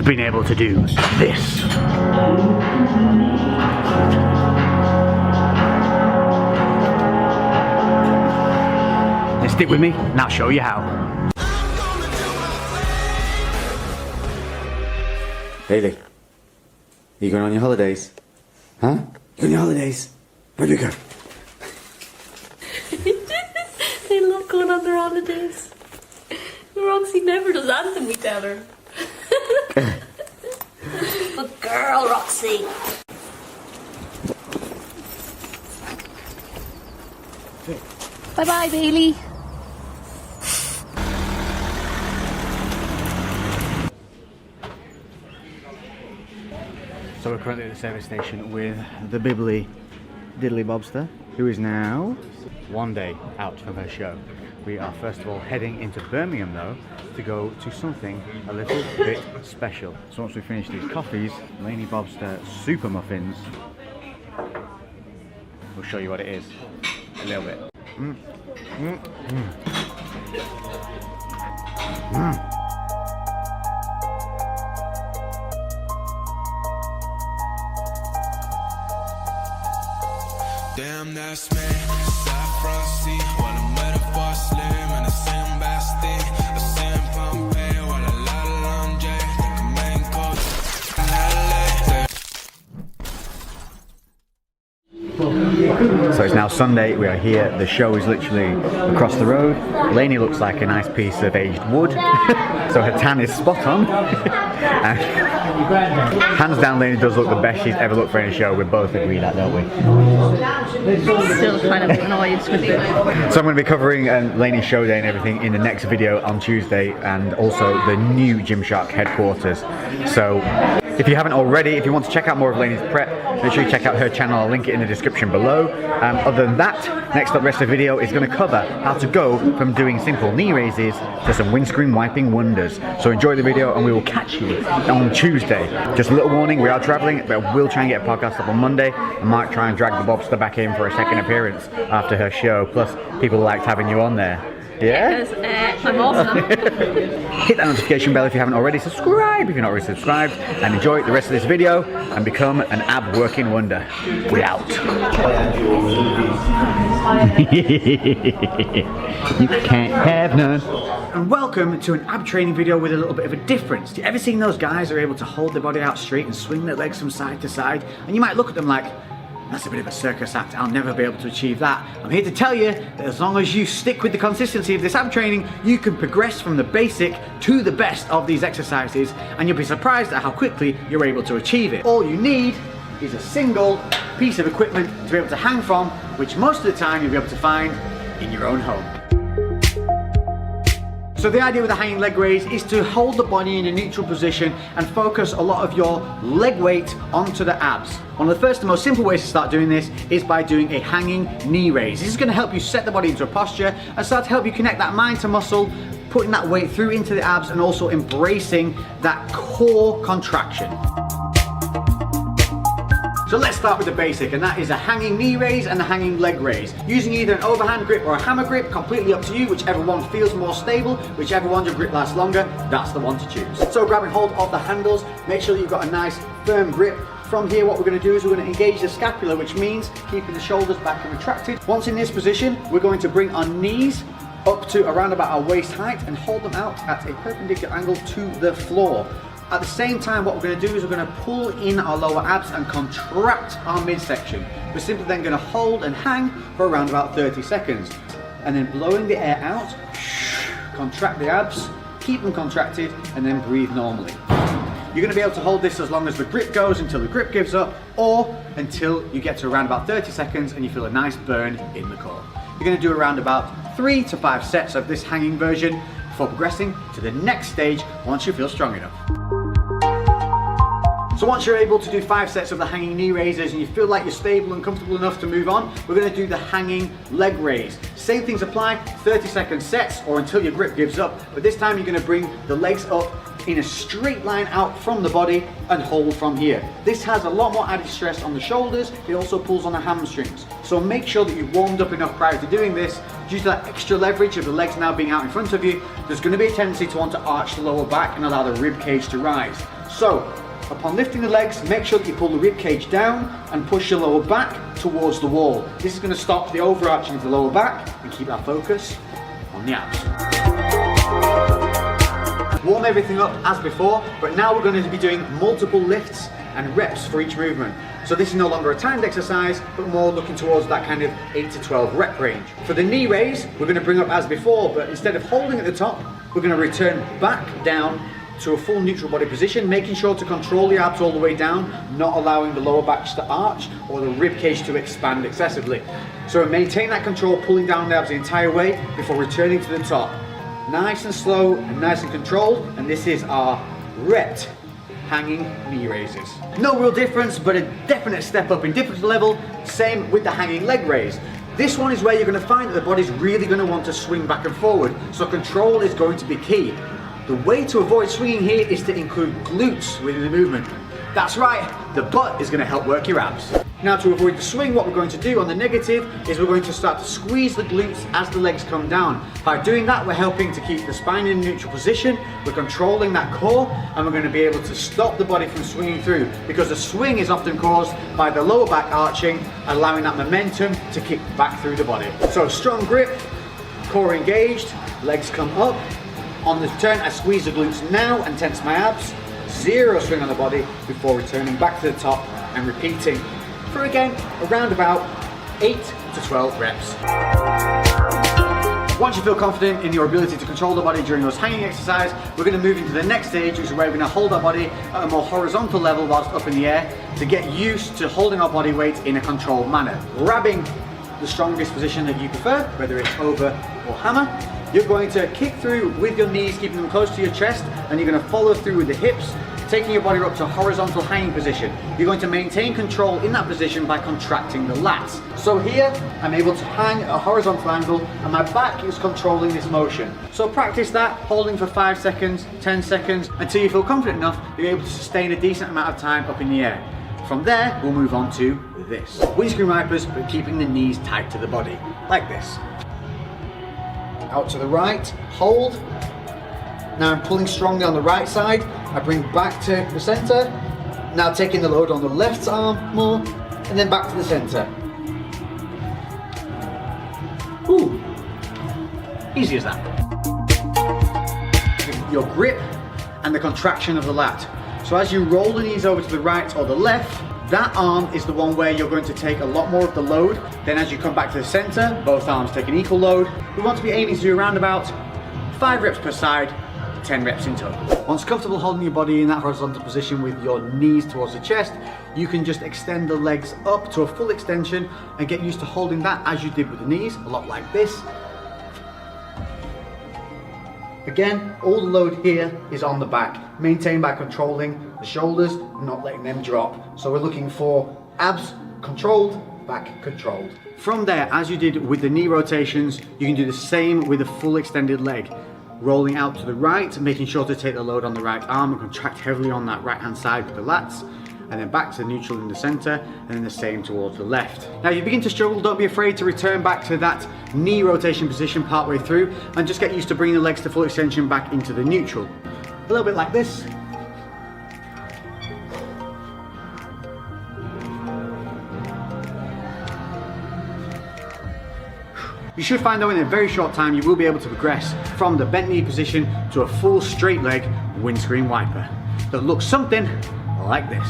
been able to do this. Now stick with me and I'll show you how. Hayley, you going on your holidays? Huh? You on your holidays? Where'd you go? They love going on their holidays. Roxy never does anything without her. Good girl, Roxy. Bye bye, Bailey. So we're currently at the service station with the Bibbly Diddly Bobster, who is now one day out from her show. We are first of all heading into Birmingham though to go to something a little bit special. So once we finish these coffees, Lainey Bobster Super Muffins, we'll show you what it is a little bit. Damn, that's me. Side frosty, while I'm with a boss slim and a Sam Basti, a Sam Pompey, while a lot of laundry. Think I'm main coach. So it's now Sunday, we are here, the show is literally across the road. Lainey looks like a nice piece of aged wood, so her tan is spot on. Hands down, Lainey does look the best she's ever looked for in a show. We both agree that, don't we? Still kind of annoyed with you. So I'm going to be covering Lainey's show day and everything in the next video on Tuesday, and also the new Gymshark headquarters. So if you haven't already, if you want to check out more of Lainey's prep, make sure you check out her channel. I'll link it in the description below. Other than that, next up, rest of the video is going to cover how to go from doing simple knee raises to some windscreen wiping wonders. So enjoy the video and we will catch you on Tuesday. Just a little warning, we are traveling, but we'll try and get a podcast up on Monday. I might try and drag the Bobster back in for a second appearance after her show. Plus, people liked having you on there. Yeah? Because I'm awesome. Hit that notification bell if you haven't already. Subscribe if you're not already subscribed. And enjoy the rest of this video and become an ab working wonder. We out. You can't have none. And welcome to an ab training video with a little bit of a difference. Do you ever seen those guys who are able to hold their body out straight and swing their legs from side to side? And you might look at them like, that's a bit of a circus act, I'll never be able to achieve that. I'm here to tell you that as long as you stick with the consistency of this ab training, you can progress from the basic to the best of these exercises, and you'll be surprised at how quickly you're able to achieve it. All you need is a single piece of equipment to be able to hang from, which most of the time you'll be able to find in your own home. So the idea with the hanging leg raise is to hold the body in a neutral position and focus a lot of your leg weight onto the abs. One of the first and most simple ways to start doing this is by doing a hanging knee raise. This is going to help you set the body into a posture and start to help you connect that mind to muscle, putting that weight through into the abs and also embracing that core contraction. So let's start with the basic, and that is a hanging knee raise and a hanging leg raise. Using either an overhand grip or a hammer grip, completely up to you, whichever one feels more stable, whichever one your grip lasts longer, that's the one to choose. So grabbing hold of the handles, make sure that you've got a nice firm grip. From here, what we're going to do is we're going to engage the scapula, which means keeping the shoulders back and retracted. Once in this position, we're going to bring our knees up to around about our waist height and hold them out at a perpendicular angle to the floor. At the same time, what we're going to do is we're going to pull in our lower abs and contract our midsection. We're simply then going to hold and hang for around about 30 seconds. And then blowing the air out, contract the abs, keep them contracted, and then breathe normally. You're going to be able to hold this as long as the grip goes until the grip gives up, or until you get to around about 30 seconds and you feel a nice burn in the core. You're going to do around about 3 to 5 sets of this hanging version before progressing to the next stage once you feel strong enough. So once you're able to do 5 sets of the hanging knee raises and you feel like you're stable and comfortable enough to move on, we're going to do the hanging leg raise. Same things apply, 30-second sets or until your grip gives up, but this time you're going to bring the legs up in a straight line out from the body and hold from here. This has a lot more added stress on the shoulders. It also pulls on the hamstrings. So make sure that you've warmed up enough prior to doing this. Due to that extra leverage of the legs now being out in front of you, there's going to be a tendency to want to arch the lower back and allow the rib cage to rise. So, upon lifting the legs, make sure that you pull the rib cage down and push your lower back towards the wall. This is going to stop the overarching of the lower back and keep our focus on the abs. Warm everything up as before, but now we're going to be doing multiple lifts and reps for each movement. So this is no longer a timed exercise, but more looking towards that kind of 8 to 12 rep range. For the knee raise, we're going to bring up as before, but instead of holding at the top, we're going to return back down to a full neutral body position, making sure to control the abs all the way down, not allowing the lower back to arch or the rib cage to expand excessively. So maintain that control, pulling down the abs the entire way before returning to the top. Nice and slow and nice and controlled, and this is our repped hanging knee raises. No real difference, but a definite step up in difference level. Same with the hanging leg raise. This one is where you're going to find that the body's really going to want to swing back and forward, so control is going to be key. The way to avoid swinging here is to include glutes within the movement. That's right, the butt is going to help work your abs. Now, to avoid the swing, what we're going to do on the negative is we're going to start to squeeze the glutes as the legs come down. By doing that, we're helping to keep the spine in a neutral position, we're controlling that core, and we're going to be able to stop the body from swinging through, because the swing is often caused by the lower back arching, allowing that momentum to kick back through the body. So strong grip, core engaged, legs come up. On the turn, I squeeze the glutes now and tense my abs. Zero swing on the body before returning back to the top and repeating for again around about 8 to 12 reps. Once you feel confident in your ability to control the body during those hanging exercises, we're going to move into the next stage, which is where we're going to hold our body at a more horizontal level whilst up in the air to get used to holding our body weight in a controlled manner. Grabbing the strongest position that you prefer, whether it's over or hammer. You're going to kick through with your knees, keeping them close to your chest, and you're going to follow through with the hips, taking your body up to a horizontal hanging position. You're going to maintain control in that position by contracting the lats. So here, I'm able to hang at a horizontal angle, and my back is controlling this motion. So practice that, holding for 5 seconds, 10 seconds, until you feel confident enough, you're able to sustain a decent amount of time up in the air. From there, we'll move on to this. Windscreen wipers, but keeping the knees tight to the body, like this. Out to the right, hold. Now I'm pulling strongly on the right side. I bring back to the center. Now taking the load on the left arm more, and then back to the center. Ooh, easy as that. Your grip and the contraction of the lat. So as you roll the knees over to the right or the left, that arm is the one where you're going to take a lot more of the load. Then as you come back to the center, both arms take an equal load. We want to be aiming to do around about 5 reps per side, 10 reps in total. Once comfortable holding your body in that horizontal position with your knees towards the chest, you can just extend the legs up to a full extension and get used to holding that as you did with the knees, a lot like this. Again, all the load here is on the back, maintained by controlling the shoulders and not letting them drop. So we're looking for abs controlled, back controlled. From there, as you did with the knee rotations, you can do the same with a full extended leg. Rolling out to the right, making sure to take the load on the right arm and contract heavily on that right hand side with the lats, and then back to the neutral in the center, and then the same towards the left. Now if you begin to struggle, don't be afraid to return back to that knee rotation position partway through, and just get used to bringing the legs to full extension back into the neutral. A little bit like this. You should find though in a very short time you will be able to progress from the bent knee position to a full straight leg windscreen wiper that looks something like this.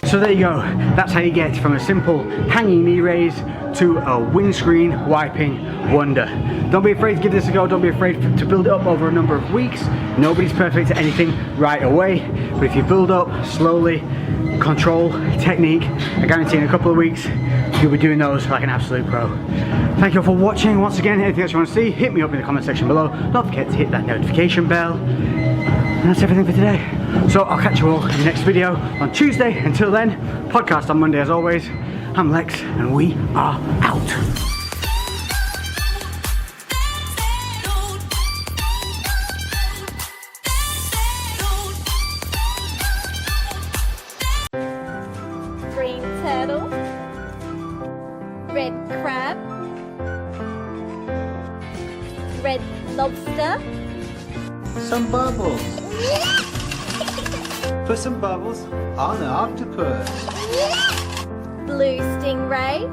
So there you go, that's how you get from a simple hanging knee raise to a windscreen wiping wonder. Don't be afraid to give this a go, don't be afraid to build it up over a number of weeks. Nobody's perfect at anything right away, but if you build up slowly, control, technique, I guarantee in a couple of weeks, you'll be doing those like an absolute pro. Thank you all for watching. Once again, anything else you want to see, hit me up in the comment section below. Don't forget to hit that notification bell. And that's everything for today. So I'll catch you all in the next video on Tuesday. Until then, podcast on Monday as always. I'm Lex and we are out. Lobster. Some bubbles. Put some bubbles on the octopus. Blue stingray.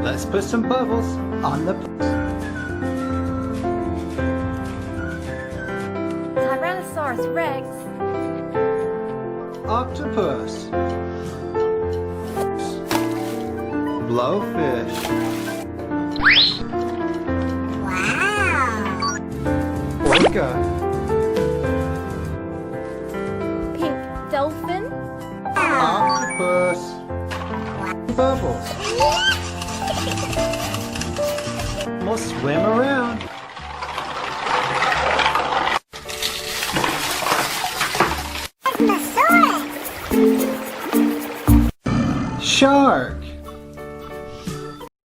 Let's put some bubbles on the Tyrannosaurus Rex. octopus. Blowfish. Wow. Orca. Pink dolphin. Octopus. Bubbles. We'll swim around. Shark.